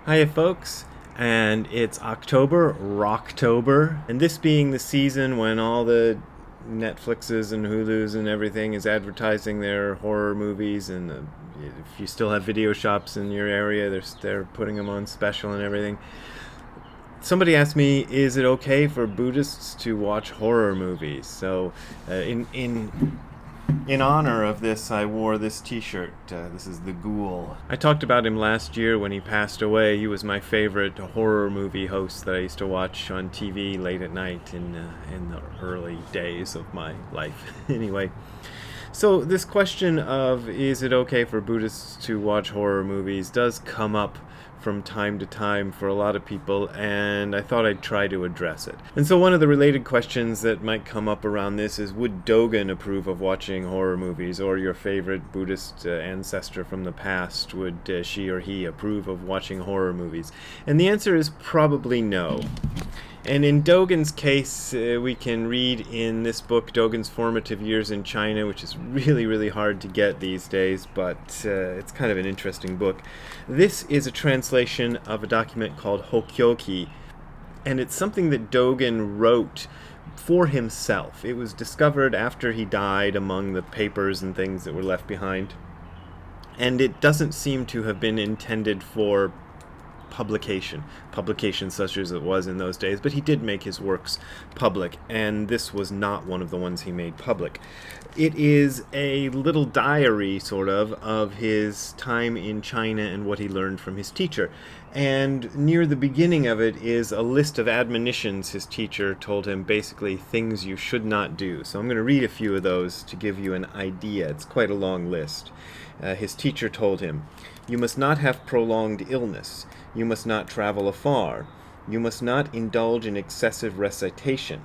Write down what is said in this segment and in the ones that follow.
Hiya, folks, and it's October, Rocktober, and this being the season when all the Netflixes and Hulus and everything is advertising their horror movies, and if you still have video shops in your area, they're putting them on special and everything. Somebody asked me, is it okay for Buddhists to watch horror movies? So, in honor of this, I wore this T-shirt. This is the Ghoul. I talked about him last year when he passed away. He was my favorite horror movie host that I used to watch on TV late at night in the early days of my life. Anyway, so this question of is it okay for Buddhists to watch horror movies does come up from time to time for a lot of people, and I thought I'd try to address it. And so one of the related questions that might come up around this is, would Dogen approve of watching horror movies, or your favorite Buddhist ancestor from the past, would she or he approve of watching horror movies? And the answer is probably no. And in Dogen's case, we can read in this book, Dogen's Formative Years in China, which is really, really hard to get these days, but it's kind of an interesting book. This is a translation of a document called Hokyoki, and it's something that Dogen wrote for himself. It was discovered after he died among the papers and things that were left behind, and it doesn't seem to have been intended for publication such as it was in those days, but he did make his works public, and this was not one of the ones he made public. It is a little diary, sort of his time in China and what he learned from his teacher. And near the beginning of it is a list of admonitions his teacher told him, basically things you should not do. So I'm going to read a few of those to give you an idea. It's quite a long list. His teacher told him, "You must not have prolonged illness. You must not travel afar. You must not indulge in excessive recitation.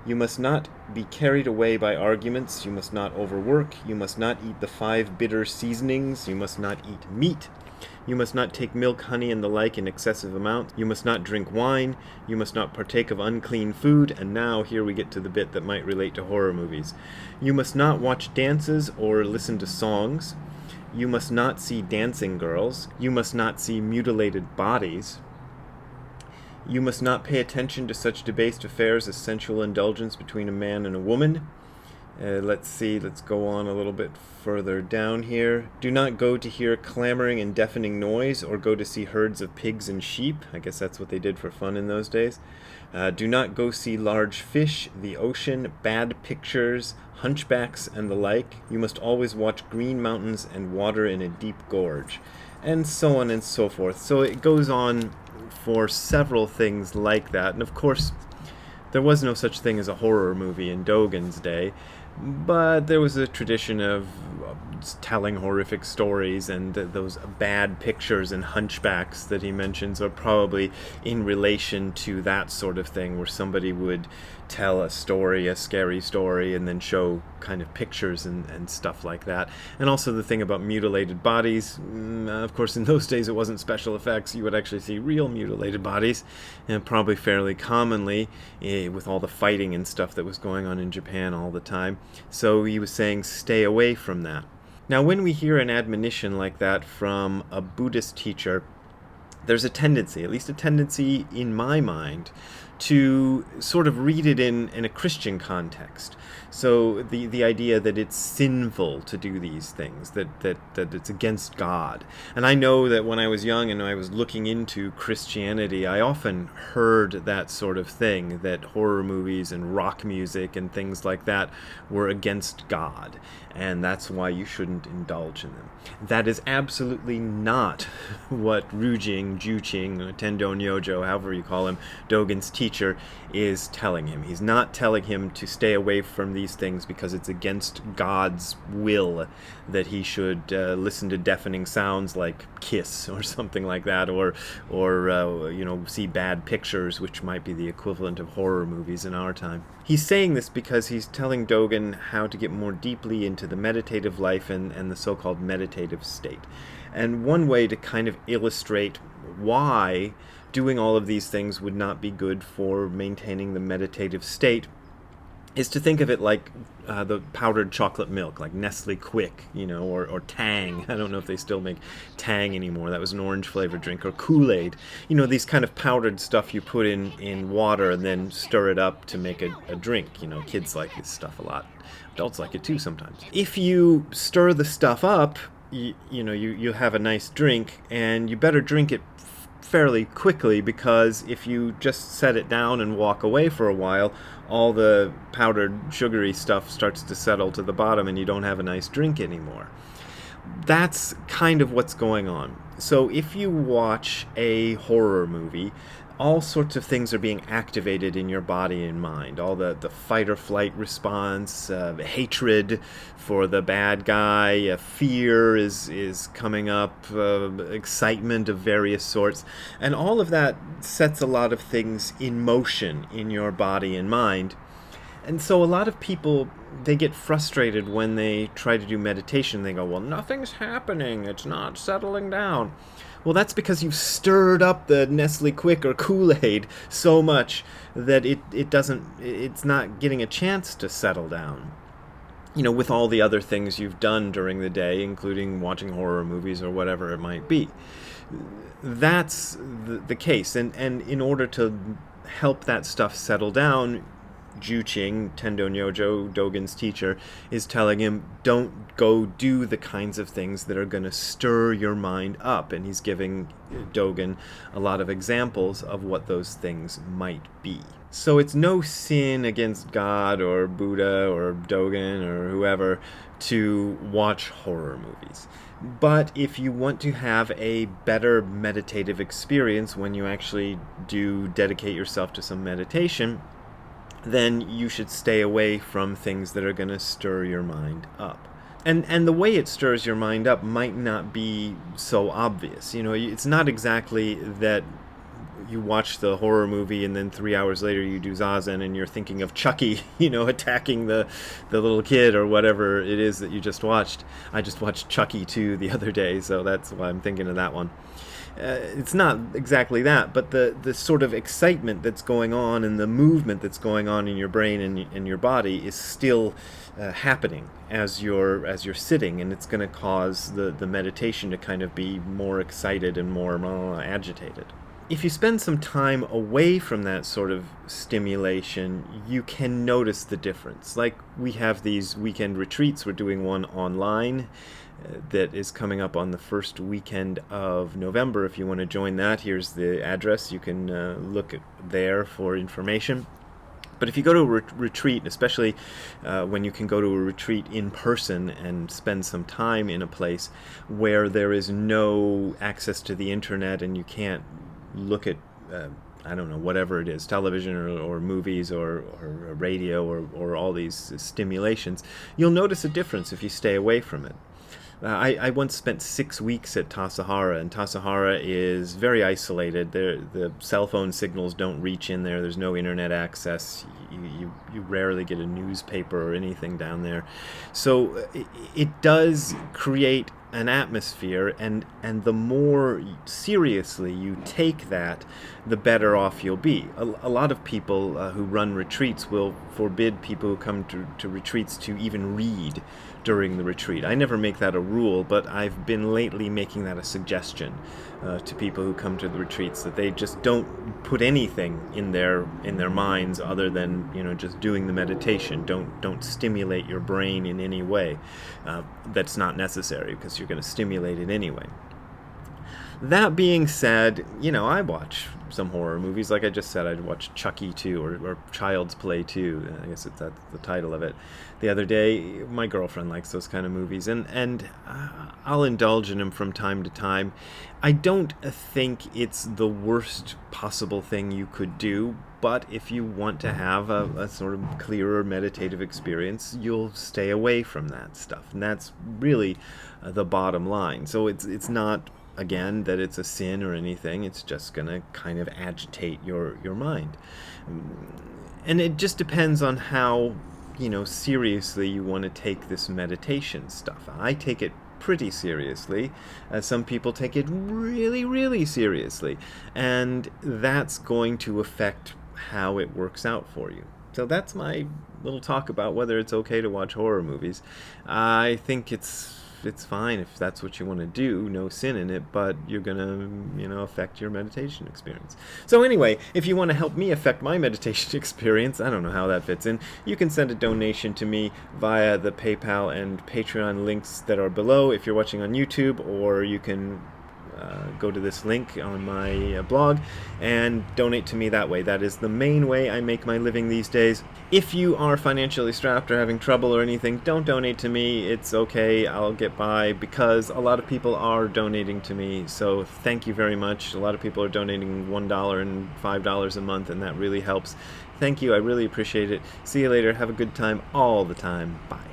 You must not be carried away by arguments. You must not overwork. You must not eat the 5 bitter seasonings. You must not eat meat. You must not take milk, honey, and the like in excessive amounts. You must not drink wine. You must not partake of unclean food." And now here we get to the bit that might relate to horror movies. "You must not watch dances or listen to songs. You must not see dancing girls. You must not see mutilated bodies. You must not pay attention to such debased affairs as sensual indulgence between a man and a woman." Let's go on a little bit further down here. "Do not go to hear clamoring and deafening noise, or go to see herds of pigs and sheep." I guess that's what they did for fun in those days. "Do not go see large fish, the ocean, bad pictures, hunchbacks, and the like. You must always watch green mountains and water in a deep gorge," and so on and so forth. So it goes on for several things like that. And of course, there was no such thing as a horror movie in Dogen's day, but there was a tradition of telling horrific stories, and those bad pictures and hunchbacks that he mentions are probably in relation to that sort of thing, where somebody would tell a story, a scary story, and then show kind of pictures and stuff like that. And also the thing about mutilated bodies, of course in those days it wasn't special effects, you would actually see real mutilated bodies, and probably fairly commonly, with all the fighting and stuff that was going on in Japan all the time. So he was saying stay away from that. Now when we hear an admonition like that from a Buddhist teacher, there's a tendency, at least a tendency in my mind, to sort of read it in a Christian context. So the idea that it's sinful to do these things, that it's against God. And I know that when I was young and I was looking into Christianity, I often heard that sort of thing, that horror movies and rock music and things like that were against God, and that's why you shouldn't indulge in them. That is absolutely not what Rujing, Juqing, Tendo Nyojo, however you call him, Dogen's teacher, is telling him. He's not telling him to stay away from these things because it's against God's will that he should listen to deafening sounds like Kiss or something like that, or see bad pictures, which might be the equivalent of horror movies in our time. He's saying this because he's telling Dogen how to get more deeply into the meditative life and the so-called meditative state. And one way to kind of illustrate why doing all of these things would not be good for maintaining the meditative state is to think of it like the powdered chocolate milk, like Nestle Quick, or Tang. I don't know if they still make Tang anymore. That was an orange flavored drink. Or Kool-Aid. These kind of powdered stuff you put in water and then stir it up to make a drink. Kids like this stuff a lot. Adults like it too sometimes. If you stir the stuff up, you have a nice drink, and you better drink it fairly quickly, because if you just set it down and walk away for a while, all the powdered sugary stuff starts to settle to the bottom and you don't have a nice drink anymore. That's kind of what's going on. So if you watch a horror movie, all sorts of things are being activated in your body and mind. All the fight or flight response, hatred for the bad guy, fear is coming up, excitement of various sorts. And all of that sets a lot of things in motion in your body and mind. And so a lot of people, they get frustrated when they try to do meditation. They go, well, nothing's happening. It's not settling down. Well, that's because you've stirred up the Nestle Quick or Kool-Aid so much that it's not getting a chance to settle down. With all the other things you've done during the day, including watching horror movies or whatever it might be. That's the case. And in order to help that stuff settle down, Juqing, Tendo Nyojo, Dogen's teacher, is telling him, don't go do the kinds of things that are going to stir your mind up. And he's giving Dogen a lot of examples of what those things might be. So it's no sin against God or Buddha or Dogen or whoever to watch horror movies. But if you want to have a better meditative experience when you actually do dedicate yourself to some meditation, then you should stay away from things that are going to stir your mind up. And the way it stirs your mind up might not be so obvious. It's not exactly that you watch the horror movie and then 3 hours later you do zazen and you're thinking of Chucky, attacking the little kid or whatever it is that you just watched. I just watched Chucky 2 the other day, so that's why I'm thinking of that one. It's not exactly that, but the sort of excitement that's going on and the movement that's going on in your brain and your body is still happening as you're sitting, and it's going to cause the meditation to kind of be more excited and more agitated. If you spend some time away from that sort of stimulation, you can notice the difference. Like, we have these weekend retreats. We're doing one online that is coming up on the first weekend of November. If you want to join that, here's the address. You can look there for information. But if you go to a retreat, especially when you can go to a retreat in person and spend some time in a place where there is no access to the internet and you can't look at I don't know, whatever it is, television or movies or radio or all these stimulations, you'll notice a difference if you stay away from it. I once spent 6 weeks at Tassajara, and Tassajara is very isolated. The cell phone signals don't reach in there. There's no internet access. You rarely get a newspaper or anything down there. So it does create an atmosphere, and the more seriously you take that, the better off you'll be. A lot of people who run retreats will forbid people who come to retreats to even read during the retreat. I never make that a rule, but I've been lately making that a suggestion to people who come to the retreats, that they just don't put anything in their minds other than just doing the meditation. Don't stimulate your brain in any way. That's not necessary, because you're going to stimulate it anyway. That being said, I watch some horror movies. Like I just said, I'd watch Chucky 2 or Child's Play 2. I guess that's the title of it. The other day, my girlfriend likes those kind of movies, and I'll indulge in them from time to time. I don't think it's the worst possible thing you could do, but if you want to have a sort of clearer meditative experience, you'll stay away from that stuff. And that's really the bottom line. So it's not, again, that it's a sin or anything. It's just going to kind of agitate your mind. And it just depends on how, seriously you want to take this meditation stuff. I take it pretty seriously. Some people take it really, really seriously. And that's going to affect how it works out for you. So that's my little talk about whether it's okay to watch horror movies. I think it's fine if that's what you want to do, no sin in it, but you're gonna, affect your meditation experience. So anyway, if you want to help me affect my meditation experience, I don't know how that fits in, you can send a donation to me via the PayPal and Patreon links that are below if you're watching on YouTube, or you can go to this link on my blog and donate to me that way. That is the main way I make my living these days. If you are financially strapped or having trouble or anything, don't donate to me. It's okay. I'll get by, because a lot of people are donating to me. So thank you very much. A lot of people are donating $1 and $5 a month, and that really helps. Thank you. I really appreciate it. See you later. Have a good time all the time. Bye.